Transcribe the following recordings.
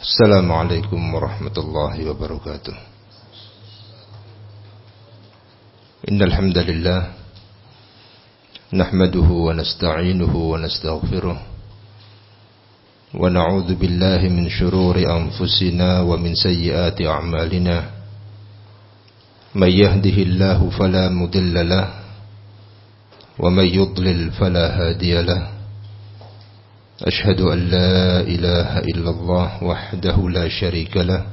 Assalamualaikum warahmatullahi wabarakatuh. Innal hamdalillah nahmaduhu wa nasta'inuhu wa nastaghfiruh wa na'udzu billahi min shururi anfusina wa min sayyiati a'malina. May yahdihillahu fala mudilla lahu wa may yudlil fala hadiya lahu. أشهد أن لا إله إلا الله وحده لا شريك له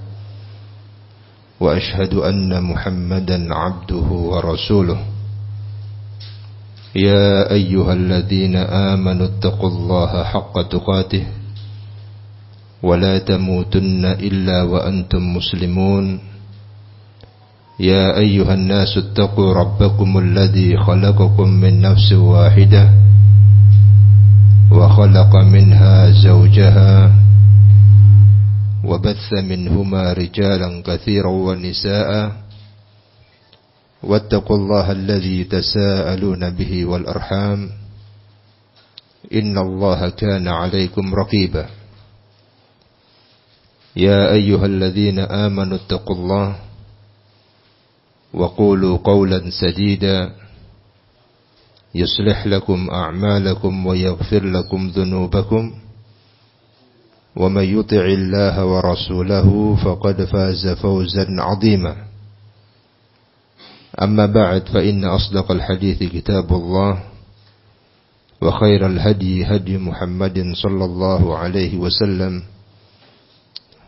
وأشهد أن محمدا عبده ورسوله يا أيها الذين آمنوا اتقوا الله حق تقاته ولا تموتن إلا وأنتم مسلمون يا أيها الناس اتقوا ربكم الذي خلقكم من نفس واحدة وخلق منها زوجها وبث منهما رجالا كثيرا ونساء واتقوا الله الذي تساءلون به والأرحام إن الله كان عليكم رقيبا يا أيها الذين آمنوا اتقوا الله وقولوا قولا سديدا يصلح لكم أعمالكم ويغفر لكم ذنوبكم ومن يطع الله ورسوله فقد فاز فوزا عظيما أما بعد فإن أصدق الحديث كتاب الله وخير الهدي هدي محمد صلى الله عليه وسلم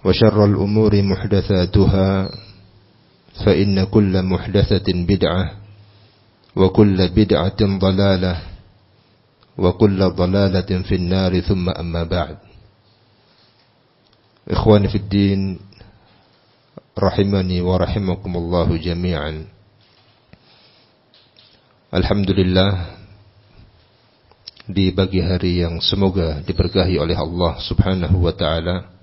وشر الأمور محدثاتها فإن كل محدثة بدعة وكل بدعة ضلالة وكل ضلالة في النار ثم أما بعد. إخواني في الدين رحمني ورحمكم الله جميعا. Alhamdulillah, di pagi hari yang semoga diberkahi oleh Allah Subhanahu wa taala,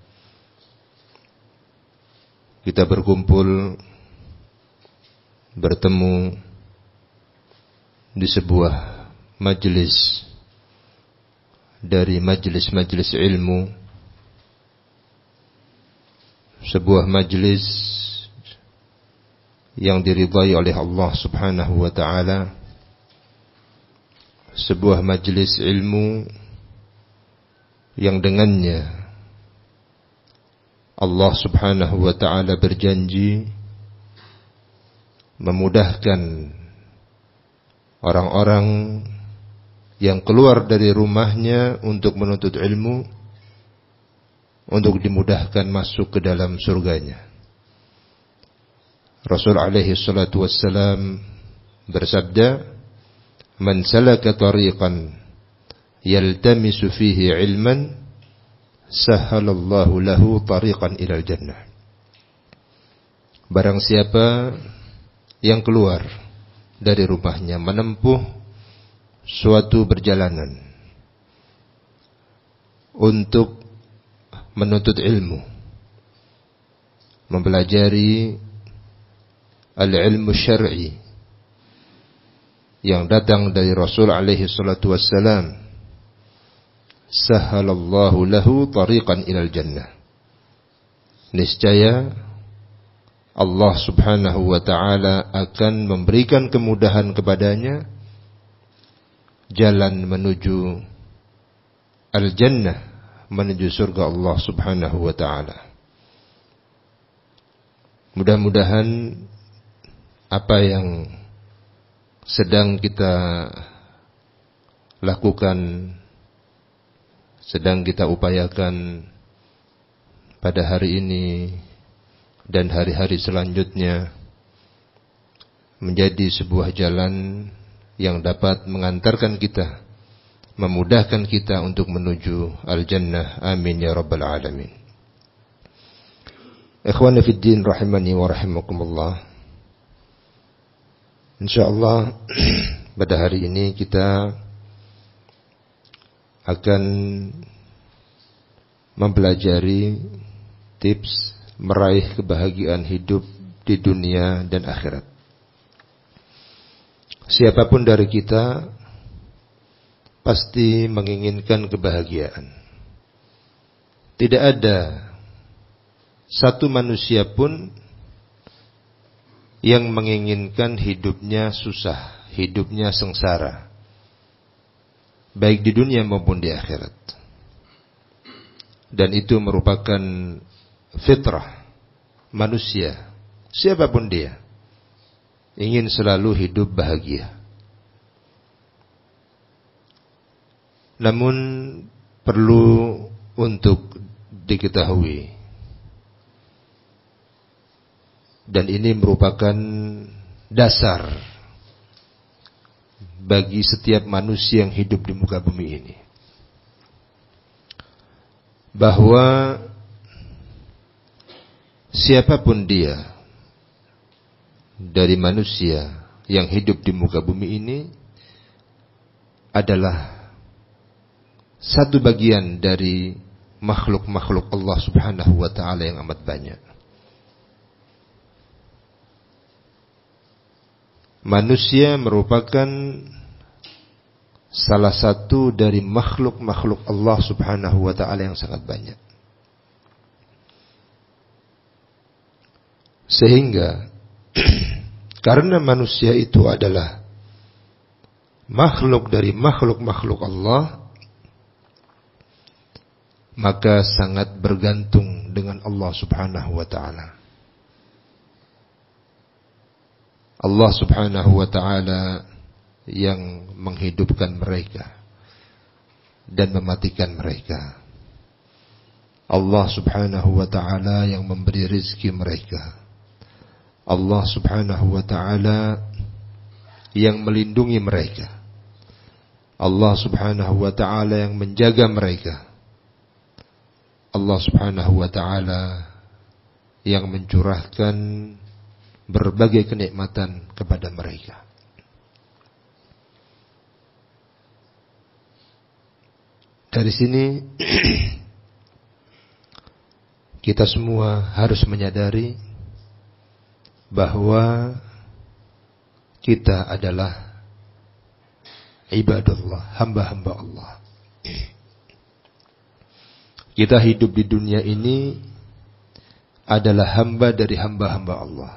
kita berkumpul bertemu di sebuah majelis dari majelis-majelis ilmu, sebuah majelis yang diridhai oleh Allah Subhanahu wa taala, sebuah majelis ilmu yang dengannya Allah Subhanahu wa taala berjanji memudahkan orang-orang yang keluar dari rumahnya untuk menuntut ilmu, untuk dimudahkan masuk ke dalam surganya. Rasul alaihi salatu wassalam bersabda, "Man salaka tariqan yaltamisu fihi ilman, sahhalallahu lahu tariqan ilal jannah." Barang siapa yang keluar dari rumahnya menempuh suatu perjalanan untuk menuntut ilmu, mempelajari al-ilmu syar'i yang datang dari Rasul alaihi salatu wassalam, sahhalallahu lahu tariqan ilal jannah. Niscaya Allah Subhanahu wa ta'ala akan memberikan kemudahan kepadanya jalan menuju al-jannah, menuju surga Allah Subhanahu wa ta'ala. Mudah-mudahan apa yang sedang kita lakukan, sedang kita upayakan pada hari ini dan hari-hari selanjutnya menjadi sebuah jalan yang dapat mengantarkan kita, memudahkan kita untuk menuju al-jannah. Amin ya rabbal alamin. Ikhwani fid din rahimani wa rahimakumullah. Insyaallah pada hari ini kita akan mempelajari tips meraih kebahagiaan hidup di dunia dan akhirat. Siapapun dari kita pasti menginginkan kebahagiaan. Tidak ada satu manusia pun yang menginginkan hidupnya susah, hidupnya sengsara, baik di dunia maupun di akhirat. Dan itu merupakan fitrah manusia, siapapun dia, ingin selalu hidup bahagia. Namun perlu untuk diketahui, dan ini merupakan dasar bagi setiap manusia yang hidup di muka bumi ini, bahwa siapapun dia dari manusia yang hidup di muka bumi ini adalah satu bagian dari makhluk-makhluk Allah Subhanahu wa ta'ala yang amat banyak. Manusia merupakan salah satu dari makhluk-makhluk Allah Subhanahu wa ta'ala yang sangat banyak. Sehingga karena manusia itu adalah makhluk dari makhluk-makhluk Allah, maka sangat bergantung dengan Allah Subhanahu wa ta'ala. Allah Subhanahu wa ta'ala yang menghidupkan mereka dan mematikan mereka. Allah Subhanahu wa ta'ala yang memberi rizki mereka. Allah Subhanahu wa ta'ala yang melindungi mereka. Allah Subhanahu wa ta'ala yang menjaga mereka. Allah Subhanahu wa ta'ala yang mencurahkan berbagai kenikmatan kepada mereka. Dari sini kita semua harus menyadari bahwa kita adalah ibadullah, hamba-hamba Allah. Kita hidup di dunia ini adalah hamba dari hamba-hamba Allah.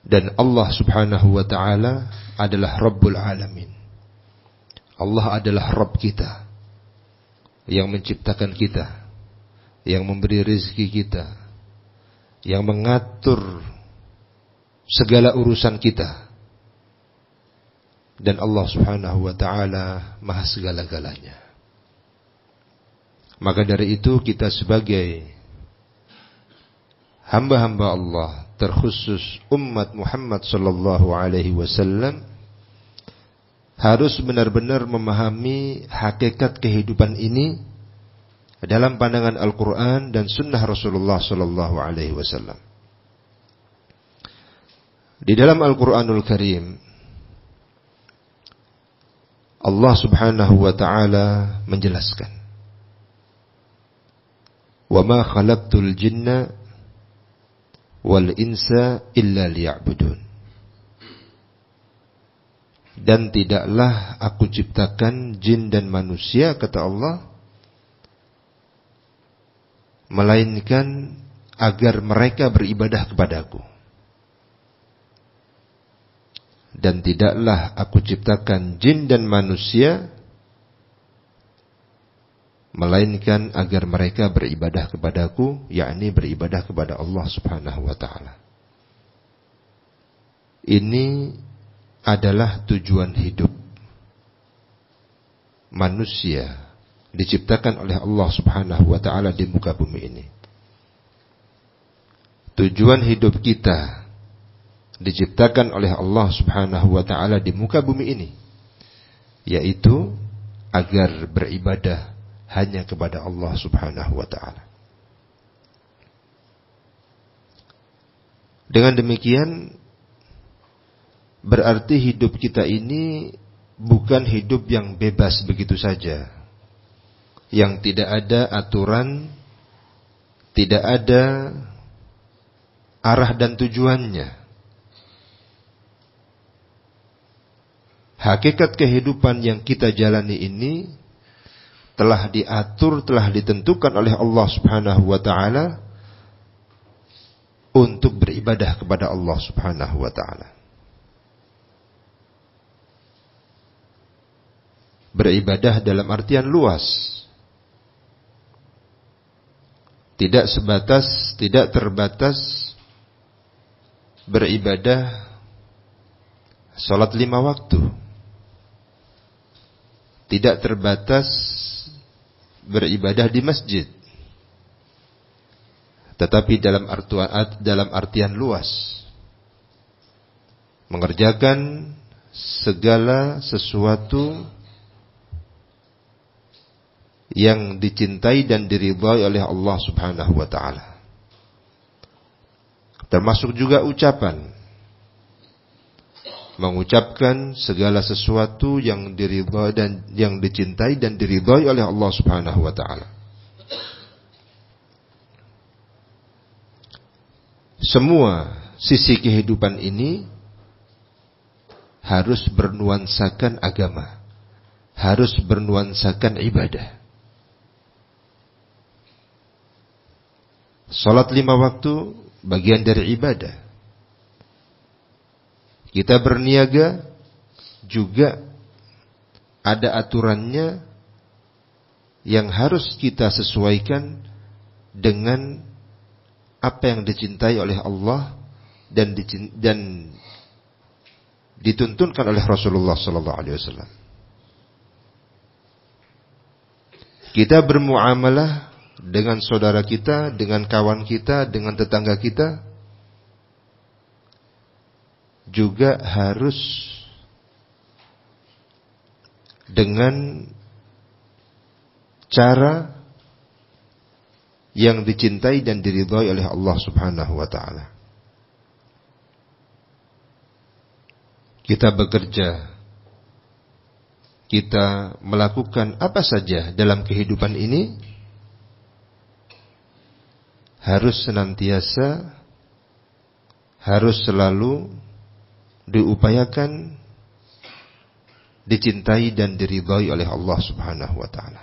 Dan Allah Subhanahu wa ta'ala adalah Rabbul Alamin. Allah adalah Rabb kita, yang menciptakan kita, yang memberi rezeki kita, yang mengatur segala urusan kita. Dan Allah Subhanahu wa ta'ala maha segala-galanya. Maka dari itu kita sebagai hamba-hamba Allah, terkhusus umat Muhammad sallallahu alaihi wasallam, harus benar-benar memahami hakikat kehidupan ini dalam pandangan Al-Quran dan Sunnah Rasulullah sallallahu alaihi wasallam. Di dalam Al-Quranul Karim, Allah Subhanahu wa ta'ala menjelaskan, "Wa ma khalaqtul jinna wal insa illa liya'budun." Dan tidaklah aku ciptakan jin dan manusia, kata Allah, melainkan agar mereka beribadah kepadaku. Dan tidaklah aku ciptakan jin dan manusia melainkan agar mereka beribadah kepadaku, yakni beribadah kepada Allah Subhanahu wa ta'ala. Ini adalah tujuan hidup manusia diciptakan oleh Allah Subhanahu wa ta'ala di muka bumi ini. Tujuan hidup kita diciptakan oleh Allah Subhanahu wa ta'ala di muka bumi ini, yaitu agar beribadah hanya kepada Allah Subhanahu wa ta'ala. Dengan demikian, berarti hidup kita ini bukan hidup yang bebas begitu saja, yang tidak ada aturan, tidak ada arah dan tujuannya. Hakikat kehidupan yang kita jalani ini telah diatur, telah ditentukan oleh Allah Subhanahu wa taala untuk beribadah kepada Allah Subhanahu wa taala. Beribadah dalam artian luas. Tidak sebatas, tidak terbatas beribadah salat 5 waktu. Tidak terbatas beribadah di masjid. Tetapi dalam artian luas. Mengerjakan segala sesuatu yang dicintai dan diridhai oleh Allah Subhanahu wa taala. Termasuk juga ucapan. Mengucapkan segala sesuatu yang diridhai dan yang dicintai dan diridhai oleh Allah Subhanahu wa taala. Semua sisi kehidupan ini harus bernuansakan agama, harus bernuansakan ibadah. Salat 5 waktu bagian dari ibadah. Kita berniaga juga ada aturannya yang harus kita sesuaikan dengan apa yang dicintai oleh Allah dan dituntunkan oleh Rasulullah sallallahu alaihi wasallam. Kita bermuamalah dengan saudara kita, dengan kawan kita, dengan tetangga kita juga harus dengan cara yang dicintai dan diridhai oleh Allah Subhanahu wa taala. Kita bekerja, kita melakukan apa saja dalam kehidupan ini harus senantiasa, harus selalu diupayakan, dicintai dan diridhai oleh Allah Subhanahu wa taala.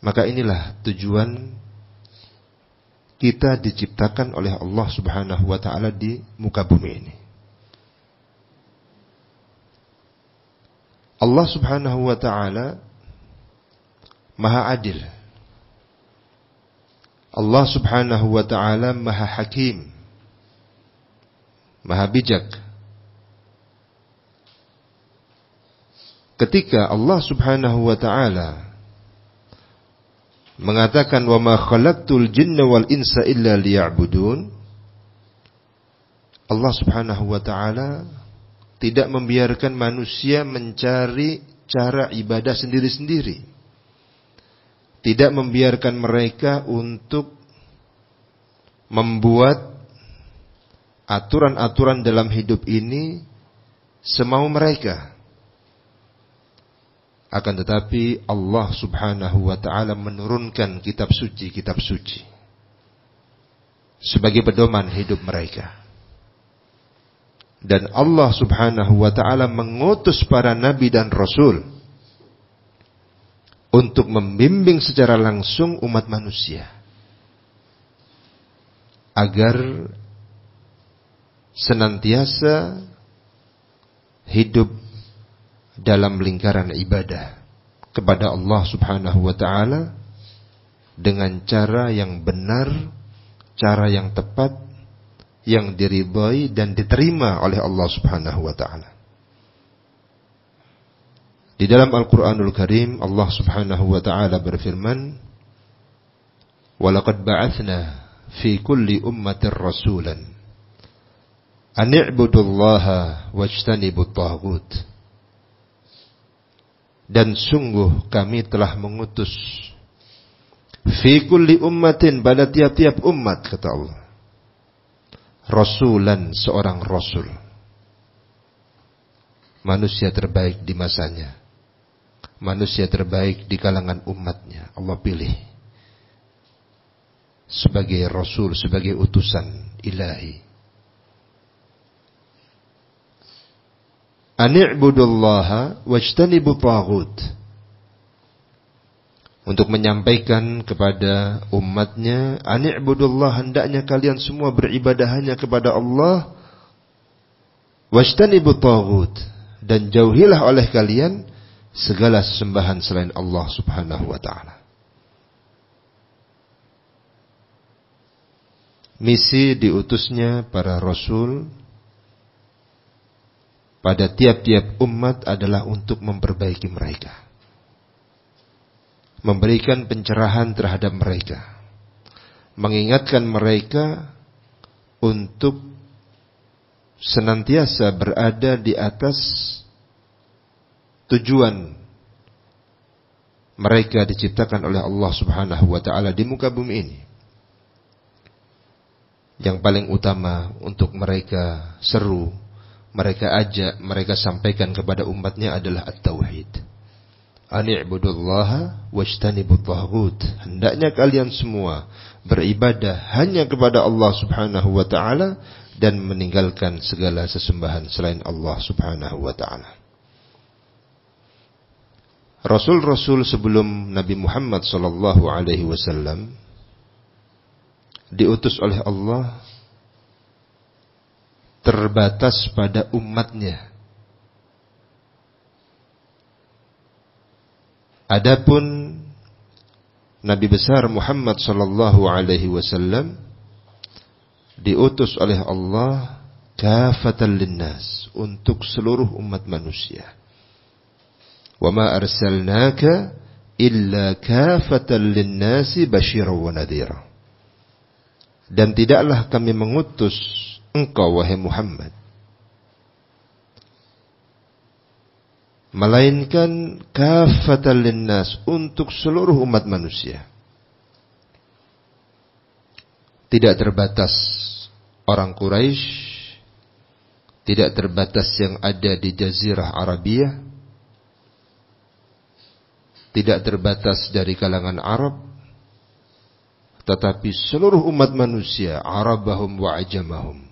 Maka inilah tujuan kita diciptakan oleh Allah Subhanahu wa taala di muka bumi ini. Allah Subhanahu wa taala Maha Adil. Allah Subhanahu wa taala Maha Hakim, Maha Bijak. Ketika Allah Subhanahu wa taala mengatakan wa ma khalaqtul jinna wal insa illa liya'budun, Allah Subhanahu wa taala tidak membiarkan manusia mencari cara ibadah sendiri-sendiri. Tidak membiarkan mereka untuk membuat aturan-aturan dalam hidup ini semau mereka. Akan tetapi Allah Subhanahu wa taala menurunkan kitab suci sebagai pedoman hidup mereka. Dan Allah Subhanahu wa taala mengutus para nabi dan rasul untuk membimbing secara langsung umat manusia agar senantiasa hidup dalam lingkaran ibadah kepada Allah Subhanahu wa taala dengan cara yang benar, cara yang tepat, yang diridhai dan diterima oleh Allah Subhanahu wa taala. Di dalam Al-Qur'anul Karim Allah Subhanahu wa taala berfirman, "Wa laqad ba'atsna fi kulli ummatin rasulan an i'budullaha wajtanibut taghut." Dan sungguh kami telah mengutus fi kulli ummatin, pada tiap-tiap umat, kata Allah, rasulan, seorang rasul, manusia terbaik di masanya, manusia terbaik di kalangan umatnya. Allah pilih sebagai rasul, sebagai utusan ilahi. ani'budullaha wajtanibu taghut. Untuk menyampaikan kepada umatnya, ani'budullah, hendaknya kalian semua beribadah hanya kepada Allah, wajtanibu taghut, dan jauhilah oleh kalian segala sesembahan selain Allah Subhanahu wa ta'ala. Misi diutusnya para rasul pada tiap-tiap umat adalah untuk memperbaiki mereka, memberikan pencerahan terhadap mereka, mengingatkan mereka untuk senantiasa berada di atas tujuan mereka diciptakan oleh Allah Subhanahu wa ta'ala di muka bumi ini. Yang paling utama untuk mereka seru, mereka ajak, mereka sampaikan kepada umatnya adalah at-tauhid. Ani'budullaha wajtanibut taghut. Hendaknya kalian semua beribadah hanya kepada Allah Subhanahu wa ta'ala dan meninggalkan segala sesembahan selain Allah Subhanahu wa ta'ala. Rasul-rasul sebelum Nabi Muhammad sallallahu alaihi wasallam diutus oleh Allah terbatas pada umatnya. Adapun Nabi besar Muhammad sallallahu alaihi wasallam diutus oleh Allah kafatan linnas, untuk seluruh umat manusia. Wa ma arsalnaka illa kafatan linnasi basyiran wa nadhira. Dan tidaklah kami mengutus engkau wahai Muhammad melainkan kafatan linnas, untuk seluruh umat manusia. Tidak terbatas orang Quraisy, tidak terbatas yang ada di Jazirah Arabia, tidak terbatas dari kalangan Arab, tetapi seluruh umat manusia, Arabahum wa ajamahum,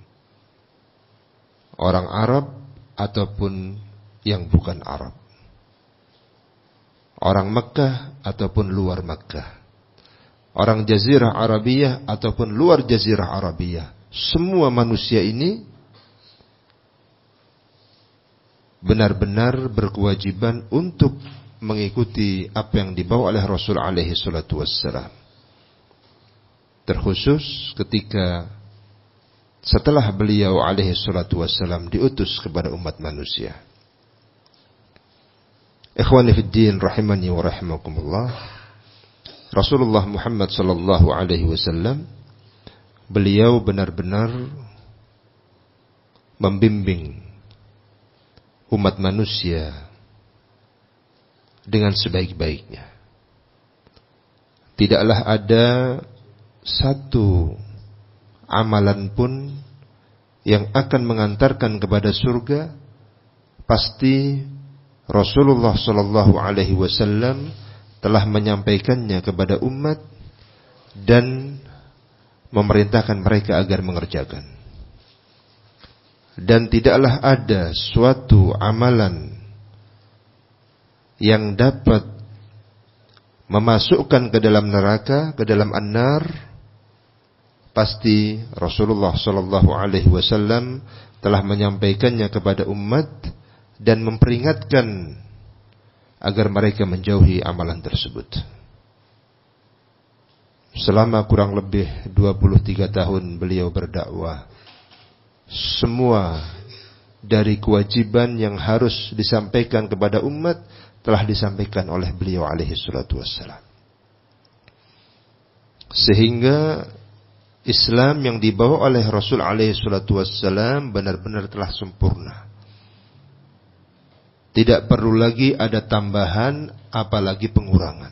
orang Arab ataupun yang bukan Arab, orang Mekkah ataupun luar Mekkah, orang Jazirah Arabiyah ataupun luar Jazirah Arabiyah, semua manusia ini benar-benar berkewajiban untuk mengikuti apa yang dibawa oleh Rasul alaihi salatu wassalam. Terkhusus ketika setelah beliau alaihi salatu wassalam diutus kepada umat manusia. Ikhwani fid din rahimani wa rahimakumullah. Rasulullah Muhammad sallallahu alaihi wasallam, beliau benar-benar membimbing umat manusia dengan sebaik-baiknya. Tidaklah ada satu amalan pun yang akan mengantarkan kepada surga, pasti Rasulullah sallallahu alaihi wasallam telah menyampaikannya kepada umat dan memerintahkan mereka agar mengerjakan. Dan tidaklah ada suatu amalan yang dapat memasukkan ke dalam neraka, ke dalam an-nar, pasti Rasulullah sallallahu alaihi wasallam telah menyampaikannya kepada umat dan memperingatkan agar mereka menjauhi amalan tersebut. Selama kurang lebih 23 tahun beliau berdakwah, semua dari kewajiban yang harus disampaikan kepada umat telah disampaikan oleh beliau alaihi salatu wassalam. Sehingga Islam yang dibawa oleh Rasul alaihi salatu wassalam benar-benar telah sempurna. Tidak perlu lagi ada tambahan, apalagi pengurangan.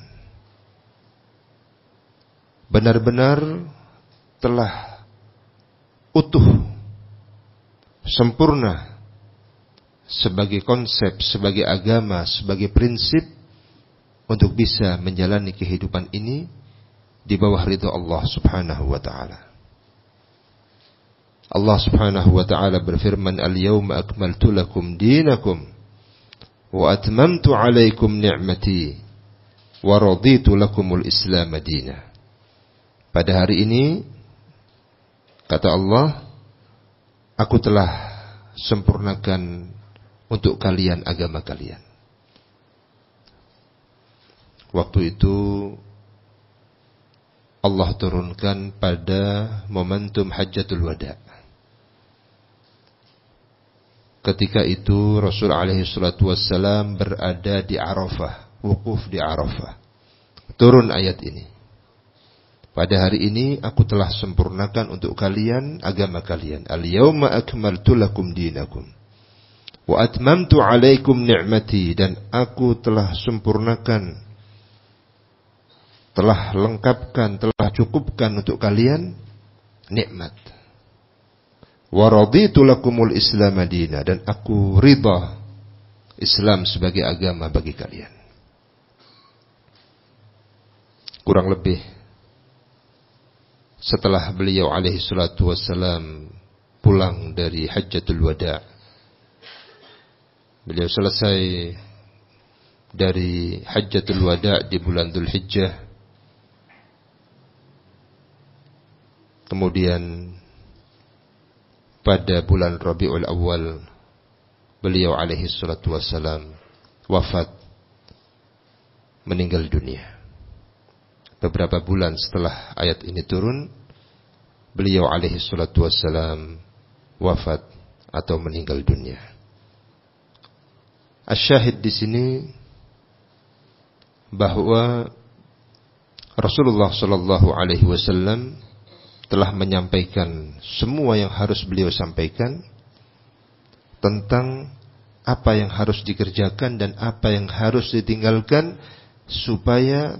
Benar-benar telah utuh, sempurna sebagai konsep, sebagai agama, sebagai prinsip untuk bisa menjalani kehidupan ini di bawah ridha Allah Subhanahu wa ta'ala. Allah Subhanahu wa taala berfirman, "Al-yauma akmaltu lakum dinakum wa atmamtu 'alaikum ni'mati wa raditu lakumul Islam madina." Pada hari ini, kata Allah, aku telah sempurnakan untuk kalian agama kalian. Waktu itu Allah turunkan pada momentum Hajjatul Wada. Ketika itu Rasul alaihi salatu wassalam berada di Arafah, wukuf di Arafah. Turun ayat ini. Pada hari ini aku telah sempurnakan untuk kalian agama kalian. Al-yawma akmaltu lakum dinakum wa atmamtu 'alaikum ni'mati, dan aku telah sempurnakan, telah lengkapkan, telah cukupkan untuk kalian nikmat. Wa raditu lakumul Islam madina, dan aku ridha Islam sebagai agama bagi kalian. Kurang lebih setelah beliau alaihi salatu wassalam pulang dari Hajjatul Wada, beliau selesai dari Hajjatul Wada di bulan Dzulhijjah. Kemudian pada bulan Rabiul Awal beliau alaihi salatu wassalam wafat, meninggal dunia. Beberapa bulan setelah ayat ini turun, beliau alaihi salatu wassalam wafat atau meninggal dunia. Asyahid di sini bahwa Rasulullah sallallahu alaihi wasallam telah menyampaikan semua yang harus beliau sampaikan tentang apa yang harus dikerjakan dan apa yang harus ditinggalkan supaya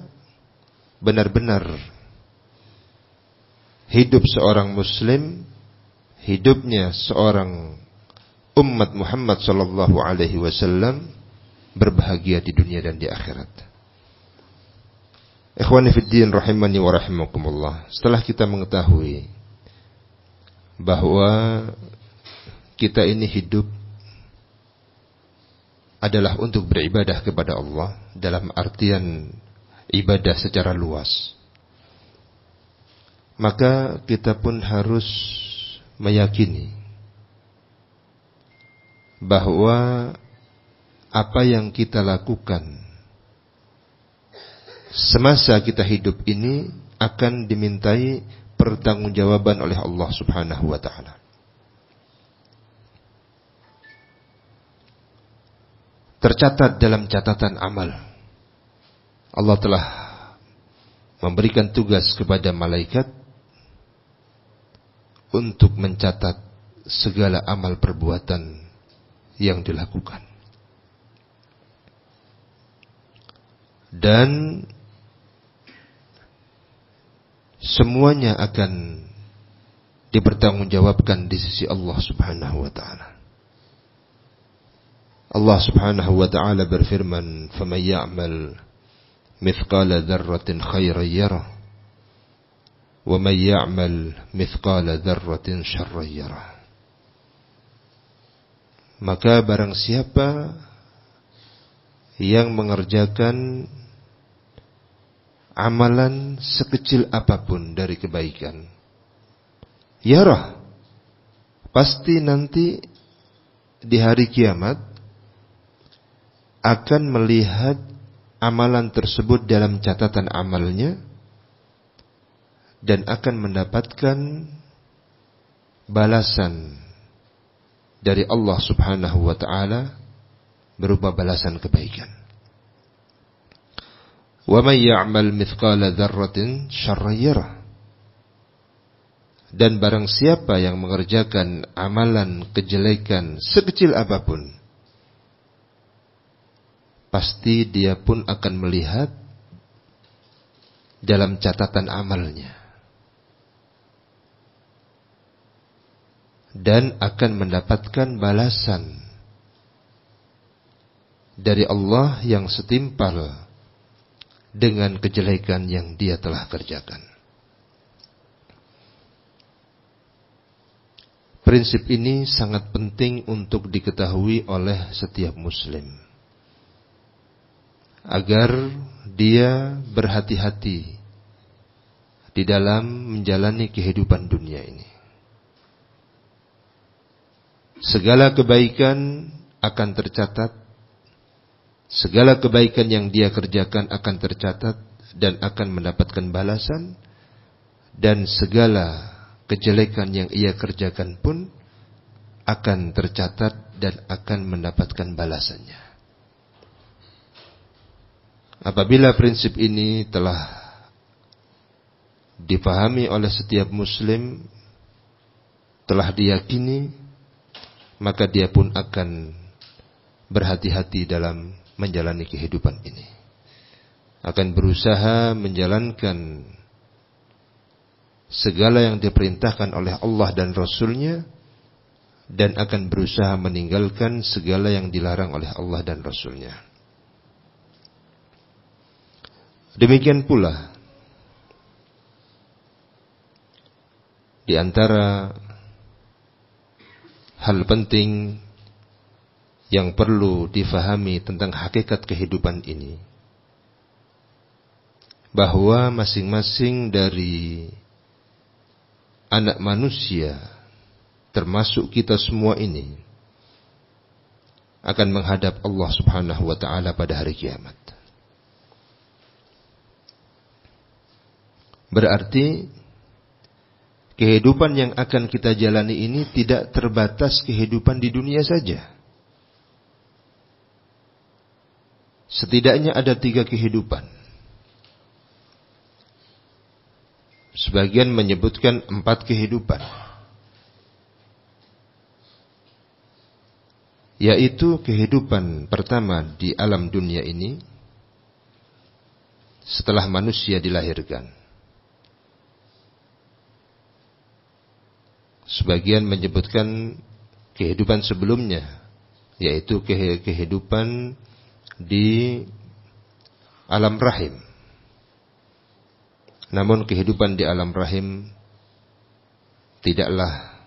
benar-benar hidup seorang muslim, hidupnya seorang umat Muhammad sallallahu alaihi wasallam berbahagia di dunia dan di akhirat. Ikhwani fid din rahimani wa rahimakumullah. Setelah kita mengetahui bahwa kita ini hidup adalah untuk beribadah kepada Allah dalam artian ibadah secara luas, maka kita pun harus meyakini bahwa apa yang kita lakukan semasa kita hidup ini akan dimintai pertanggungjawaban oleh Allah Subhanahu wa taala. Tercatat dalam catatan amal. Allah telah memberikan tugas kepada malaikat untuk mencatat segala amal perbuatan yang dilakukan. Dan semuanya akan dipertanggungjawabkan di sisi Allah Subhanahu wa taala. Allah Subhanahu wa taala berfirman, "Faman ya'mal mithqala dzarratin khairan yarah, wa man ya'mal mithqala dzarratin syarran yarah." Maka barang siapa yang mengerjakan amalan sekecil apapun dari kebaikan, yarah, pasti nanti di hari kiamat akan melihat amalan tersebut dalam catatan amalnya dan akan mendapatkan balasan dari Allah Subhanahu wa taala berupa balasan kebaikan. Wa may ya'mal mithqala dzarratin syarran yarah. Dan barang siapa yang mengerjakan amalan kejelekan sekecil apapun, pasti dia pun akan melihat dalam catatan amalnya dan akan mendapatkan balasan dari Allah yang setimpal dengan kejelekan yang dia telah kerjakan. prinsip ini sangat penting untuk diketahui oleh setiap muslim, agar dia berhati-hati di dalam menjalani kehidupan dunia ini. Segala kebaikan akan tercatat, segala kebaikan yang dia kerjakan akan tercatat dan akan mendapatkan balasan, dan segala kejelekan yang ia kerjakan pun akan tercatat dan akan mendapatkan balasannya. Apabila prinsip ini telah dipahami oleh setiap muslim, telah diyakini, maka dia pun akan berhati-hati dalam menjalani kehidupan ini. Akan berusaha menjalankan segala yang diperintahkan oleh Allah dan Rasul-Nya, dan akan berusaha meninggalkan segala yang dilarang oleh Allah dan Rasul-Nya. Demikian pula di antara hal penting yang perlu difahami tentang hakikat kehidupan ini, bahwa masing-masing dari anak manusia, termasuk kita semua ini, akan menghadap Allah Subhanahu wa ta'ala pada hari kiamat. Berarti kehidupan yang akan kita jalani ini tidak terbatas kehidupan di dunia saja. Setidaknya ada 3 kehidupan. Sebagian menyebutkan 4 kehidupan, yaitu kehidupan pertama di alam dunia ini setelah manusia dilahirkan. Sebagian menyebutkan kehidupan sebelumnya, yaitu kehidupan di alam rahim. Namun kehidupan di alam rahim tidaklah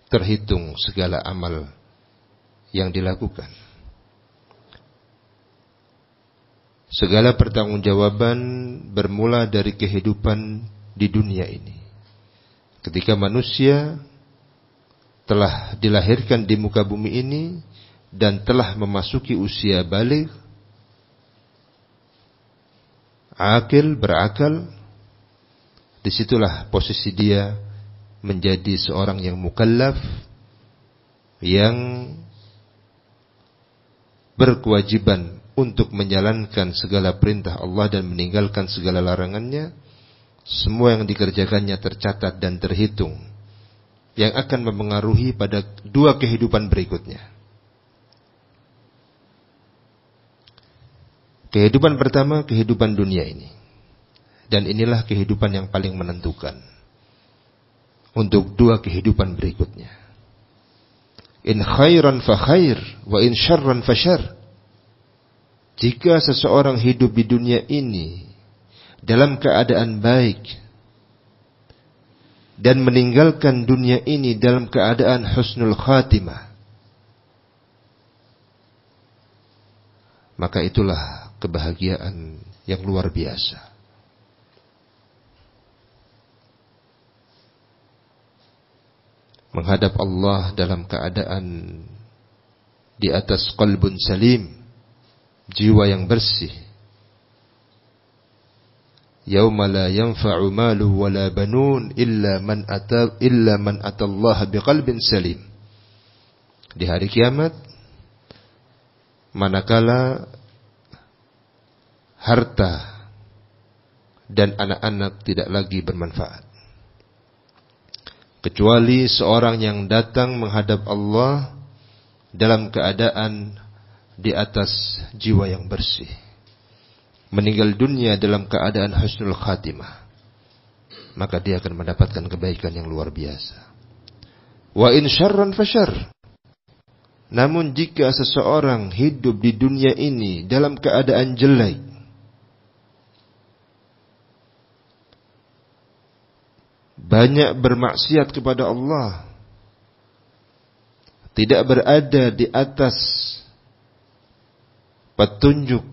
terhitung segala amal yang dilakukan. Segala pertanggungjawaban bermula dari kehidupan di dunia ini. Ketika manusia telah dilahirkan di muka bumi ini dan telah memasuki usia baligh, berakal, disitulah posisi dia menjadi seorang yang mukallaf, yang berkewajiban untuk menjalankan segala perintah Allah dan meninggalkan segala larangannya. Semua yang dikerjakannya tercatat dan terhitung, yang akan mempengaruhi pada 2 kehidupan berikutnya. Kehidupan pertama, kehidupan dunia ini. Dan inilah kehidupan yang paling menentukan untuk 2 kehidupan berikutnya. In khairan fa khair, wa in syarran fa syarr. Jika seseorang hidup di dunia ini dalam keadaan baik dan meninggalkan dunia ini dalam keadaan husnul khatimah, maka itulah kebahagiaan yang luar biasa. Menghadap Allah dalam keadaan di atas qalbun salim, jiwa yang bersih. Yauma la yanfa'u malu wala banun illa man atallaha biqalbin salim. Di hari kiamat, manakala harta dan anak-anak tidak lagi bermanfaat, kecuali seorang yang datang menghadap Allah dalam keadaan di atas jiwa yang bersih, meninggal dunia dalam keadaan husnul khatimah, maka dia akan mendapatkan kebaikan yang luar biasa. Wa in syarran fasyarr. Namun jika seseorang hidup di dunia ini dalam keadaan jelek, banyak bermaksiat kepada Allah, tidak berada di atas petunjuk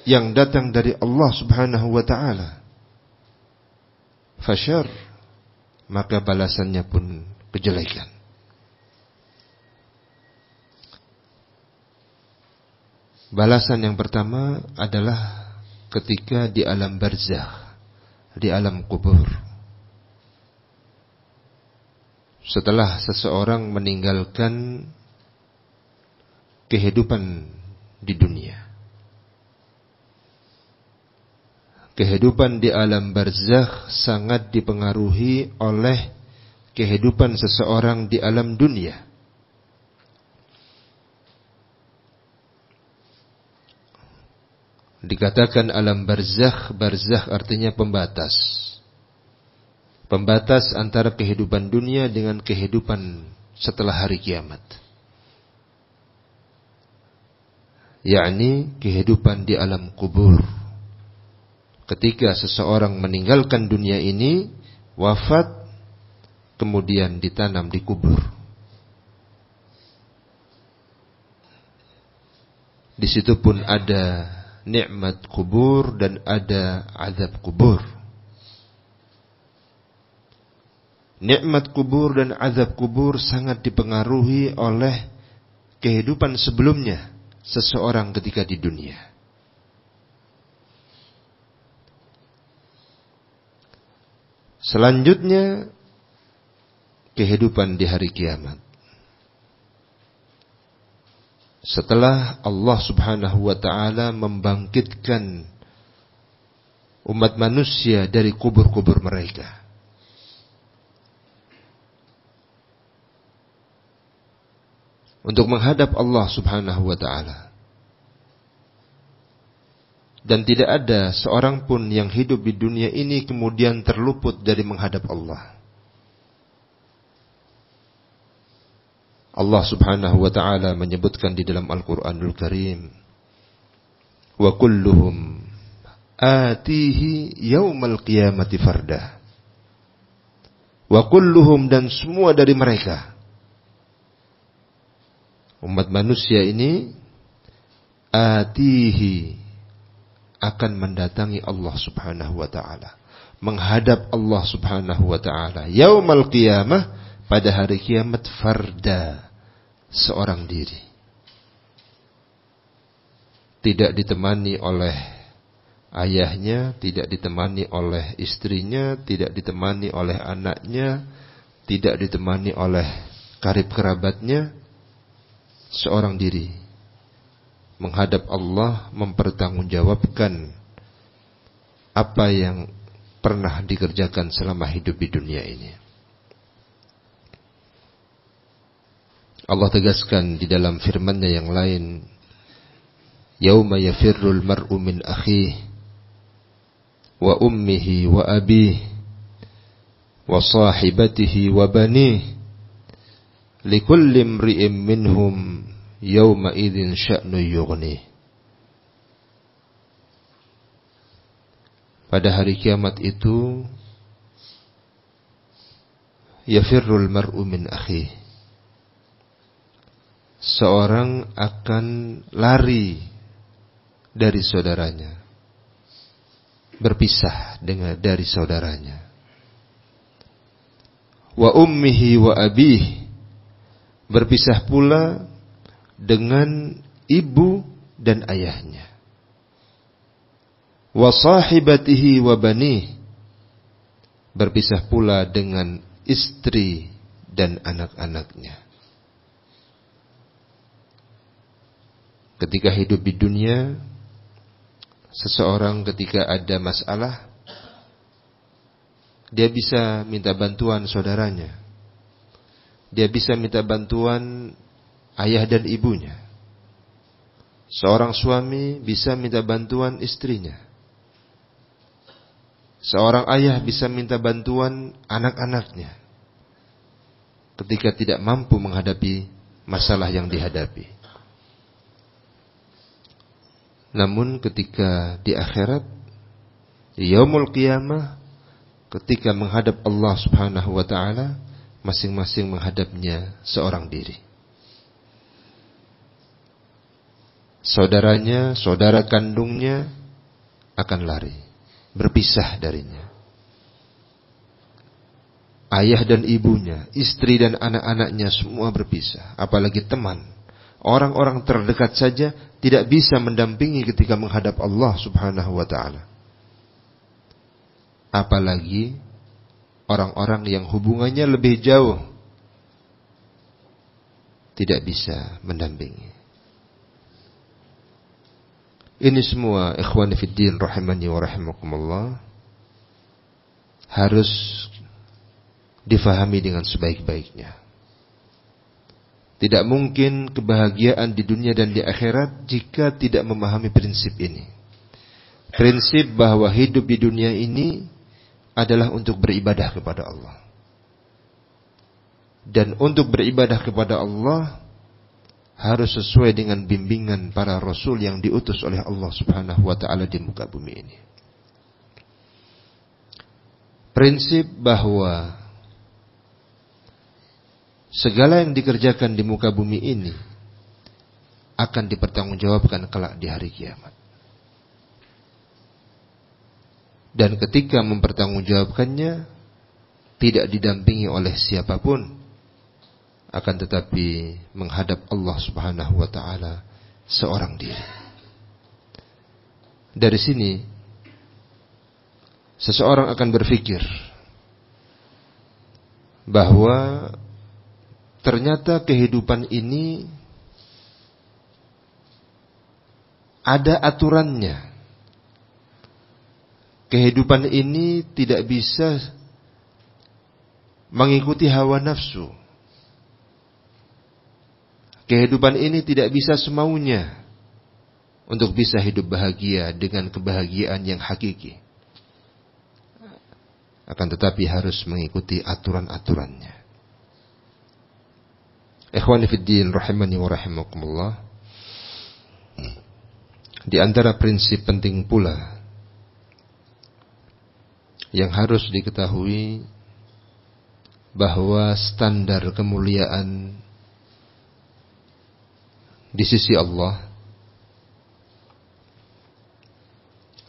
yang datang dari Allah Subhanahu wa taala, fasyarr, maka balasannya pun kejelekan. Balasan yang pertama adalah ketika di alam barzakh, di alam kubur. Setelah seseorang meninggalkan kehidupan di dunia. Kehidupan di alam barzakh sangat dipengaruhi oleh kehidupan seseorang di alam dunia. Dikatakan alam barzakh, barzakh artinya pembatas. Pembatas antara kehidupan dunia dengan kehidupan setelah hari kiamat. Yakni kehidupan di alam kubur. Ketika seseorang meninggalkan dunia ini, wafat, kemudian ditanam di kubur. Di situ pun ada nikmat kubur dan ada azab kubur. Nikmat kubur dan azab kubur sangat dipengaruhi oleh kehidupan sebelumnya seseorang ketika di dunia. Selanjutnya, kehidupan di hari kiamat. Setelah Allah Subhanahu wa ta'ala membangkitkan umat manusia dari kubur-kubur mereka. Untuk menghadap Allah Subhanahu wa ta'ala. Dan tidak ada seorang pun yang hidup di dunia ini kemudian terluput dari menghadap Allah. Allah Subhanahu wa ta'ala menyebutkan di dalam Al-Quranul Karim, wa kulluhum atihi yaumal qiyamati fardah. Wa kulluhum, dan semua dari mereka, umat manusia ini, atihi, akan mendatangi Allah Subhanahu wa ta'ala, menghadap Allah Subhanahu wa ta'ala yaumal qiyamah, pada hari kiamat, farda, seorang diri. Tidak ditemani oleh ayahnya, tidak ditemani oleh istrinya, tidak ditemani oleh anaknya, tidak ditemani oleh karib kerabatnya. Seorang diri menghadap Allah, mempertanggungjawabkan apa yang pernah dikerjakan selama hidup di dunia ini. Allah tegaskan di dalam firman-Nya yang lain, yauma yafirrul mar'u min akhihi wa ummihi wa abihi wa sahibatihi wa banihi likulli imri'in minhum yawma idzin sya'nu yughni. Pada hari kiamat itu, yafirrul mar'u min akhihi, seorang akan lari dari saudaranya, berpisah dari saudaranya. Wa ummihi wa abihi, berpisah pula dengan ibu dan ayahnya. Wa sahibatihi wa banihi, berpisah pula dengan istri dan anak-anaknya. Ketika hidup di dunia, seseorang ketika ada masalah, dia bisa minta bantuan saudaranya. Dia bisa minta bantuan ayah dan ibunya. Seorang suami bisa minta bantuan istrinya. Seorang ayah bisa minta bantuan anak-anaknya ketika tidak mampu menghadapi masalah yang dihadapi. Namun ketika di akhirat, di yaumul qiyamah, ketika menghadap Allah Subhanahu wa ta'ala, masing-masing menghadapnya seorang diri. saudaranya, saudara kandungnya akan lari, berpisah darinya. Ayah dan ibunya, istri dan anak-anaknya semua berpisah. Apalagi teman, orang-orang terdekat saja tidak bisa mendampingi ketika menghadap Allah Subhanahu wa ta'ala. Apalagi orang-orang yang hubungannya lebih jauh tidak bisa mendampingi. Ini semua ikhwani fiddin rahimani wa rahimakumullah harus difahami dengan sebaik-baiknya. Tidak mungkin kebahagiaan di dunia dan di akhirat jika tidak memahami prinsip ini. Prinsip bahwa hidup di dunia ini adalah untuk beribadah kepada Allah. Dan untuk beribadah kepada Allah harus sesuai dengan bimbingan para rasul yang diutus oleh Allah Subhanahu wa ta'ala di muka bumi ini. Prinsip bahwa segala yang dikerjakan di muka bumi ini akan dipertanggungjawabkan kelak di hari kiamat. Dan ketika mempertanggungjawabkannya tidak didampingi oleh siapapun, akan tetapi menghadap Allah Subhanahu wa ta'ala seorang diri. Dari sini seseorang akan berpikir bahwa ternyata kehidupan ini ada aturannya. Kehidupan ini tidak bisa mengikuti hawa nafsu. Kehidupan ini tidak bisa semaunya untuk bisa hidup bahagia dengan kebahagiaan yang hakiki. Akan tetapi harus mengikuti aturan-aturannya. Ikhwani fiddin rahimani wa rahimakumullah. Di antara prinsip penting pula yang harus diketahui bahwa standar kemuliaan di sisi Allah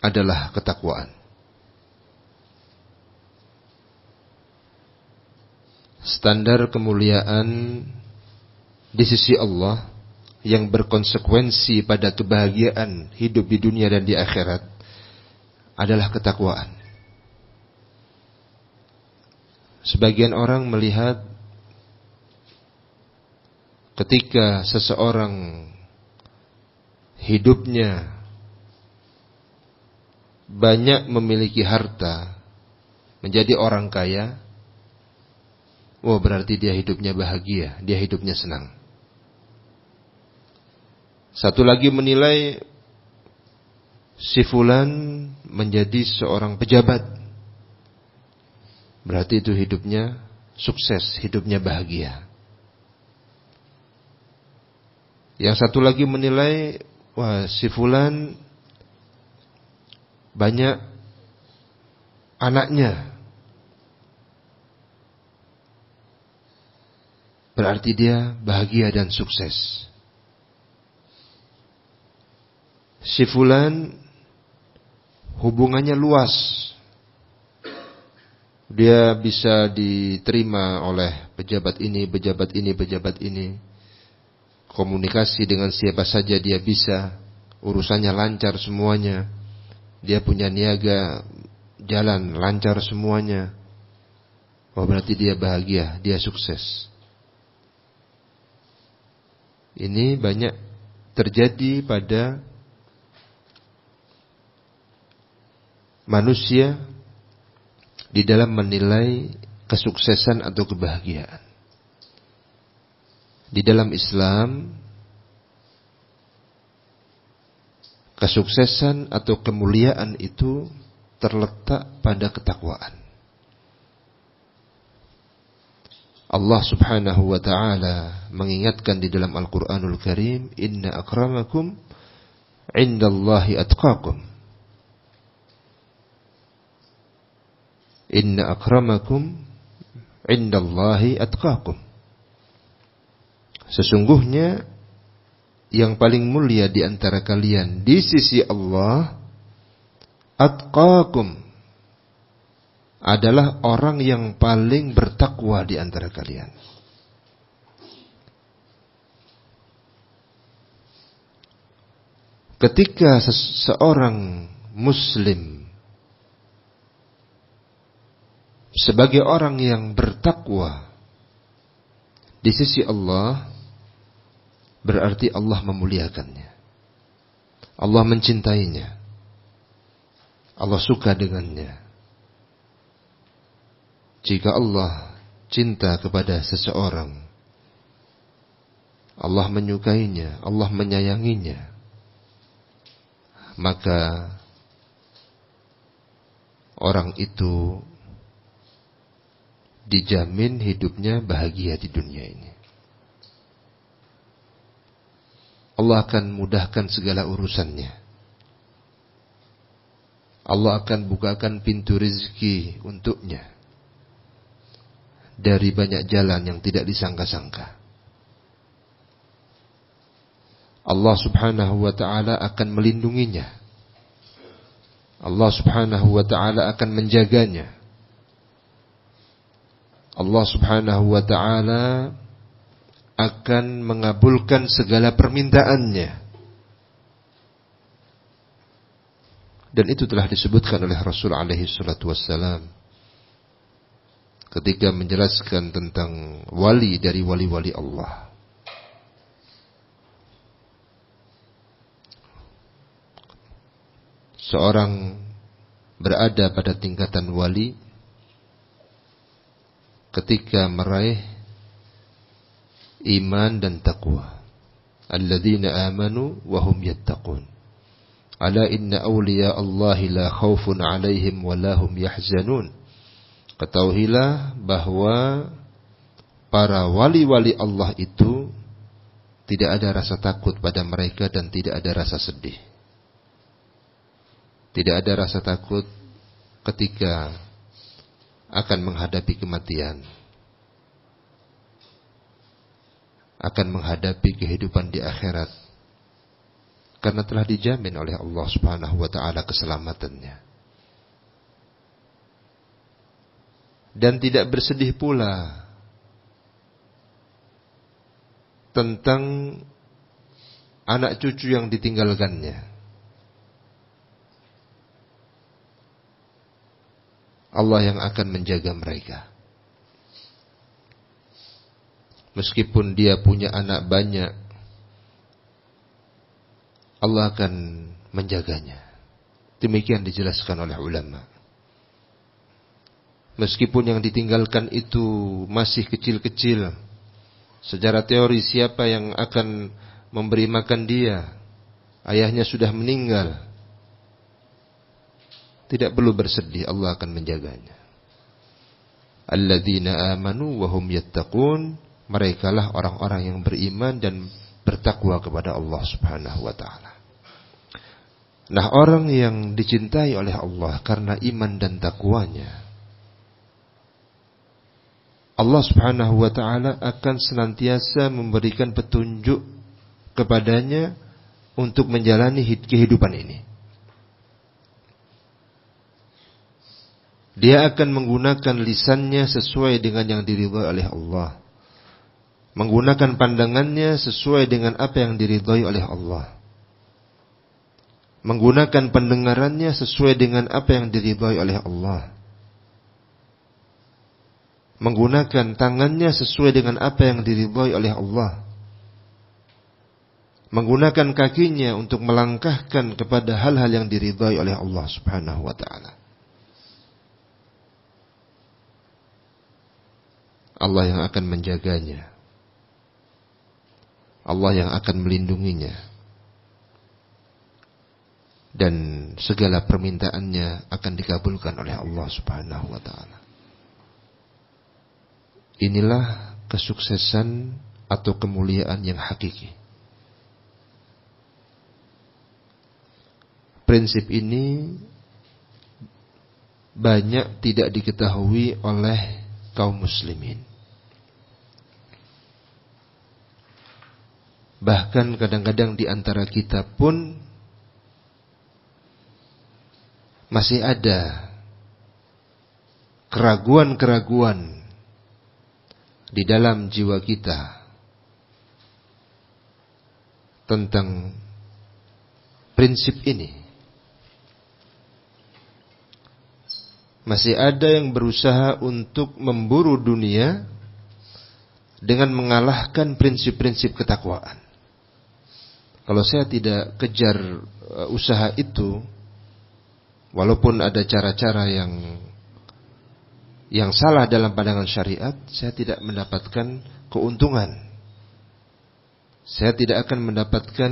adalah ketakwaan. Standar kemuliaan di sisi Allah yang berkonsekuensi pada kebahagiaan hidup di dunia dan di akhirat adalah ketakwaan. Sebagian orang melihat ketika seseorang hidupnya banyak memiliki harta, menjadi orang kaya, oh berarti dia hidupnya bahagia, dia hidupnya senang. Satu lagi menilai si fulan menjadi seorang pejabat, berarti itu hidupnya sukses, hidupnya bahagia. Yang satu lagi menilai, wah si fulan banyak anaknya, berarti dia bahagia dan sukses. Si fulan hubungannya luas, dia bisa diterima oleh pejabat ini, pejabat ini, pejabat ini. Komunikasi dengan siapa saja dia bisa, urusannya lancar semuanya. Dia punya niaga, jalan lancar semuanya. Oh berarti dia bahagia, dia sukses. Ini banyak terjadi pada manusia di dalam menilai kesuksesan atau kebahagiaan. Di dalam Islam, kesuksesan atau kemuliaan itu terletak pada ketakwaan. Allah Subhanahu wa ta'ala mengingatkan di dalam Al-Qur'anul Karim, inna akramakum indallahi atqakum. Inna akramakum indallahi atqakum. Sesungguhnya yang paling mulia di antara kalian di sisi Allah, atqakum, adalah orang yang paling bertakwa di antara kalian. Ketika seorang muslim sebagai orang yang bertakwa di sisi Allah, berarti Allah memuliakannya, Allah mencintainya, Allah suka dengannya. Jika Allah cinta kepada seseorang, Allah menyukainya, Allah menyayanginya, maka orang itu dijamin hidupnya bahagia di dunia ini. Allah akan mudahkan segala urusannya. Allah akan bukakan pintu rezeki untuknya dari banyak jalan yang tidak disangka-sangka. Allah subhanahu wa ta'ala akan melindunginya. Allah subhanahu wa ta'ala akan menjaganya. Allah subhanahu wa ta'ala akan mengabulkan segala permintaannya. Dan itu telah disebutkan oleh Rasul alaihi salatu wassalam ketika menjelaskan tentang wali dari wali-wali Allah. Seorang berada pada tingkatan wali ketika meraih iman dan taqwa. Alladzina amanu wa hum yattaqun. Ala inna awliya Allahi la khawfun alaihim wa la hum yahzanun. Ketahuilah bahwa para wali-wali Allah itu tidak ada rasa takut pada mereka dan tidak ada rasa sedih. Tidak ada rasa takut ketika akan menghadapi kematian, akan menghadapi kehidupan di akhirat, karena telah dijamin oleh Allah subhanahu wa ta'ala keselamatannya. Dan tidak bersedih pula tentang anak cucu yang ditinggalkannya. Allah yang akan menjaga mereka. Meskipun dia punya anak banyak, Allah akan menjaganya. Demikian dijelaskan oleh ulama. Meskipun yang ditinggalkan itu masih kecil-kecil, secara teori siapa yang akan memberi makan dia? Ayahnya sudah meninggal. Tidak perlu bersedih, Allah akan menjaganya. Alladzina amanu wa hum yattaqun, merekalah orang-orang yang beriman dan bertakwa kepada Allah subhanahu wa ta'ala. Nah, orang yang dicintai oleh Allah karena iman dan takwanya, Allah subhanahu wa ta'ala akan senantiasa memberikan petunjuk kepadanya untuk menjalani kehidupan ini. Dia akan menggunakan lisannya sesuai dengan yang diridhai oleh Allah, menggunakan pandangannya sesuai dengan apa yang diridhai oleh Allah, menggunakan pendengarannya sesuai dengan apa yang diridhai oleh Allah, menggunakan tangannya sesuai dengan apa yang diridhai oleh Allah, menggunakan kakinya untuk melangkahkan kepada hal-hal yang diridhai oleh Allah subhanahu wa ta'ala. Allah yang akan menjaganya, Allah yang akan melindunginya, dan segala permintaannya akan dikabulkan oleh Allah subhanahu wa ta'ala. Inilah kesuksesan atau kemuliaan yang hakiki. Prinsip ini banyak tidak diketahui oleh kaum muslimin. Bahkan kadang-kadang di antara kita pun masih ada keraguan-keraguan di dalam jiwa kita tentang prinsip ini. Masih ada yang berusaha untuk memburu dunia dengan mengalahkan prinsip-prinsip ketakwaan. Kalau saya tidak kejar usaha itu, walaupun ada cara-cara yang salah dalam pandangan syariat, saya tidak mendapatkan keuntungan. Saya tidak akan mendapatkan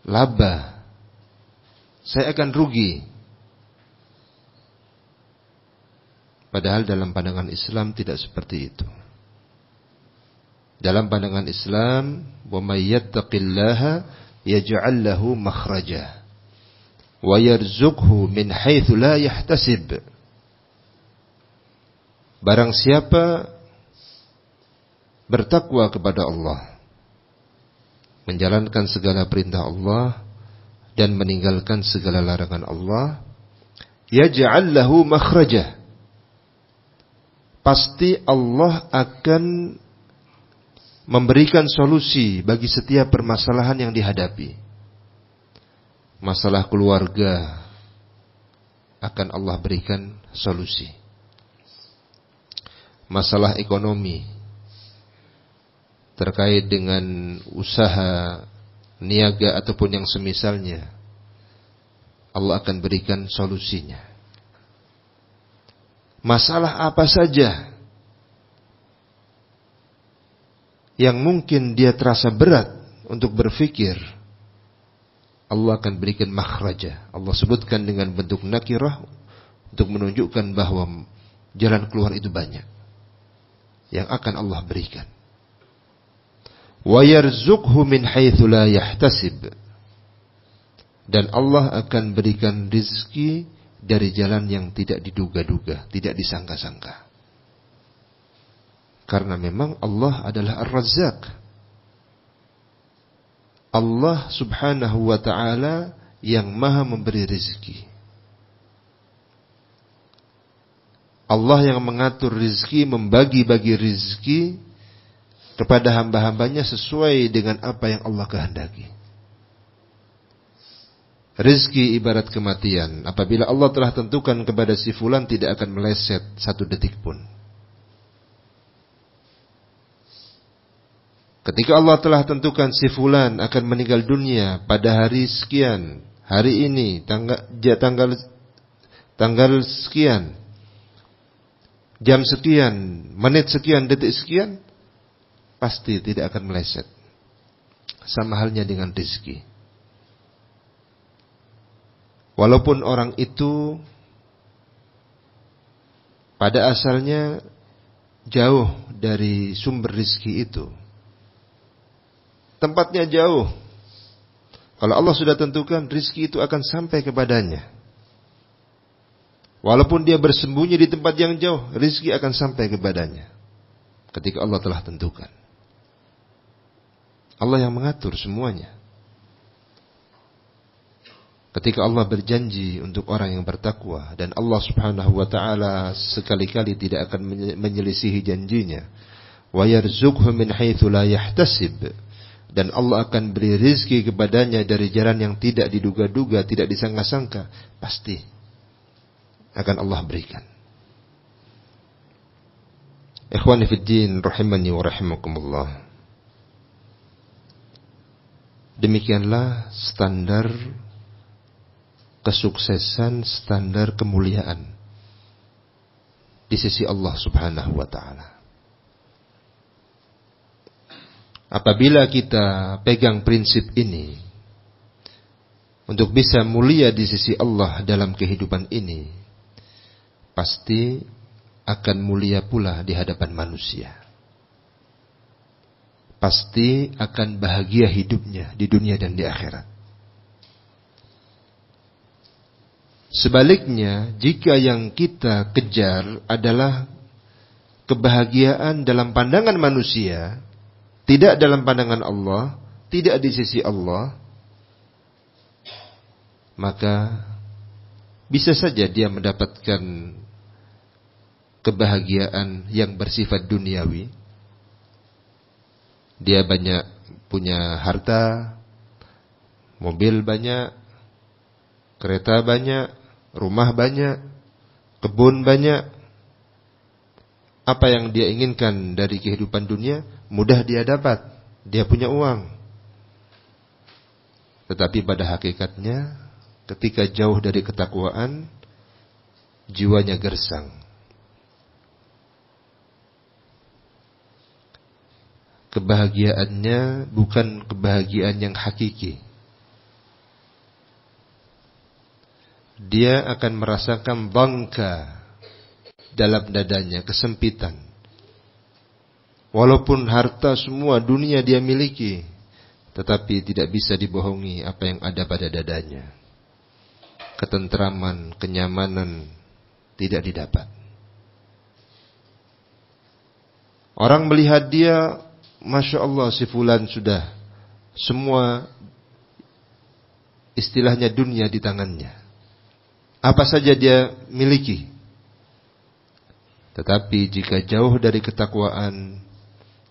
laba. Saya akan rugi. Padahal dalam pandangan Islam tidak seperti itu. Dalam pandangan Islam, wa may yattaqillaha yaj'al lahu makhraja wa yarzuqhu min haitsu la yahtasib. Barang siapa bertakwa kepada Allah, menjalankan segala perintah Allah dan meninggalkan segala larangan Allah, yaj'al lahu makhraja, pasti Allah akan memberikan solusi bagi setiap permasalahan yang dihadapi. Masalah keluarga akan Allah berikan solusi. Masalah ekonomi terkait dengan usaha, niaga ataupun yang semisalnya, Allah akan berikan solusinya. Masalah apa saja yang mungkin dia terasa berat untuk berfikir, Allah akan berikan makhraja. Allah sebutkan dengan bentuk nakirah untuk menunjukkan bahwa jalan keluar itu banyak yang akan Allah berikan. Wa yarzuqhu min haitsu la yahtasib, dan Allah akan berikan rizki dari jalan yang tidak diduga-duga, tidak disangka-sangka. Karena memang Allah adalah Ar-Razzaq. Allah subhanahu wa ta'ala yang maha memberi rizki. Allah yang mengatur rizki, membagi-bagi rizki kepada hamba-hambanya sesuai dengan apa yang Allah kehendaki. Rizki ibarat kematian. Apabila Allah telah tentukan kepada si fulan, tidak akan meleset satu detik pun. Ketika Allah telah tentukan si fulan akan meninggal dunia pada hari sekian, hari ini, tanggal sekian, jam sekian, menit sekian, detik sekian, pasti tidak akan meleset. Sama halnya dengan rezeki. Walaupun orang itu pada asalnya jauh dari sumber rezeki itu, tempatnya jauh, kalau Allah sudah tentukan, rizki itu akan sampai kepadanya. Walaupun dia bersembunyi di tempat yang jauh, rizki akan sampai kepadanya ketika Allah telah tentukan. Allah yang mengatur semuanya. Ketika Allah berjanji untuk orang yang bertakwa, dan Allah subhanahu wa ta'ala sekali-kali tidak akan menyelisihi janjinya, wa yarzuqhu min haitsu la yahtasib, dan Allah akan beri rizki kepadanya dari jalan yang tidak diduga-duga, tidak disangka-sangka, pasti akan Allah berikan. Ikhwani fid din, rahimani wa rahimakumullah. Demikianlah standar kesuksesan, standar kemuliaan di sisi Allah subhanahu wa ta'ala. Apabila kita pegang prinsip ini, untuk bisa mulia di sisi Allah dalam kehidupan ini, pasti akan mulia pula di hadapan manusia. Pasti akan bahagia hidupnya di dunia dan di akhirat. Sebaliknya, jika yang kita kejar adalah kebahagiaan dalam pandangan manusia, tidak dalam pandangan Allah, tidak di sisi Allah, maka bisa saja dia mendapatkan kebahagiaan yang bersifat duniawi. Dia banyak punya harta, mobil banyak, kereta banyak, rumah banyak, kebun banyak. Apa yang dia inginkan dari kehidupan dunia mudah dia dapat. Dia punya uang. Tetapi pada hakikatnya ketika jauh dari ketakwaan, jiwanya gersang. Kebahagiaannya bukan kebahagiaan yang hakiki. Dia akan merasakan bangka dalam dadanya, kesempitan. Walaupun harta semua dunia dia miliki, tetapi tidak bisa dibohongi apa yang ada pada dadanya. Ketentraman, kenyamanan tidak didapat. Orang melihat dia, Masya Allah, si fulan sudah semua istilahnya dunia di tangannya. Apa saja dia miliki. Tetapi jika jauh dari ketakwaan,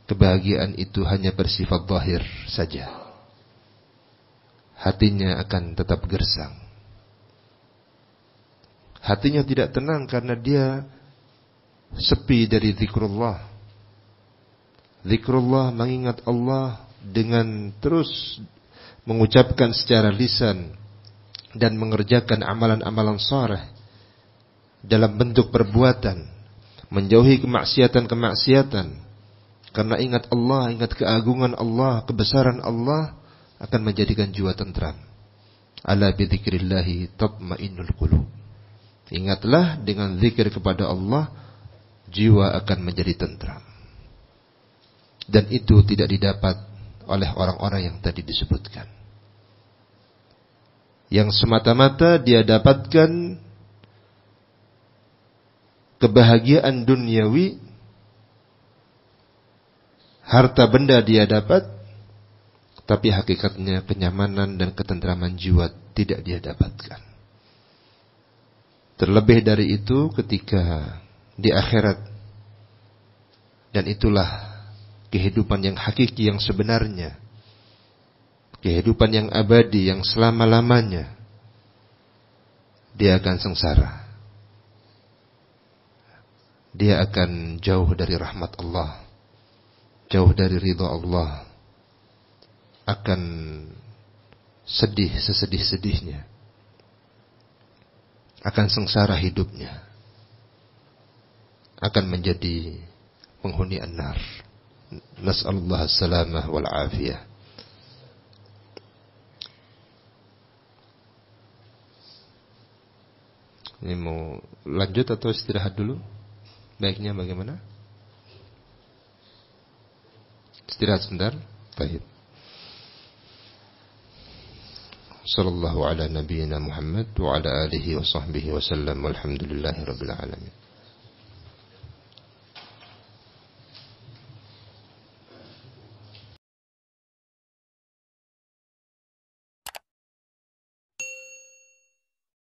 kebahagiaan itu hanya bersifat zahir saja. Hatinya akan tetap gersang. Hatinya tidak tenang karena dia sepi dari zikrullah. Zikrullah, mengingat Allah dengan terus mengucapkan secara lisan dan mengerjakan amalan-amalan saleh dalam bentuk perbuatan. Menjauhi kemaksiatan-kemaksiatan. Karena ingat Allah, ingat keagungan Allah, kebesaran Allah akan menjadikan jiwa tentram. Ala bidzikrillahi tatmainnul qulub. Ingatlah, dengan zikir kepada Allah jiwa akan menjadi tentram. Dan itu tidak didapat oleh orang-orang yang tadi disebutkan. Yang semata-mata dia dapatkan kebahagiaan duniawi, harta benda dia dapat, tapi hakikatnya kenyamanan dan ketentraman jiwa tidak dia dapatkan. Terlebih dari itu ketika di akhirat, dan itulah kehidupan yang hakiki, yang sebenarnya, kehidupan yang abadi, yang selama-lamanya, dia akan sengsara. Dia akan jauh dari rahmat Allah, jauh dari ridha Allah, akan sedih sesedih-sedihnya, akan sengsara hidupnya, akan menjadi penghuni an-nar. Nas'alullah as-salamah wal afiyah. Ini mau lanjut atau istirahat dulu? Baiknya bagaimana? Istirahat sebentar. Baik. Sallallahu ala nabiyyina Muhammad wa ala alihi wa sahbihi wa sallam. Walhamdulillahi rabbil alamin.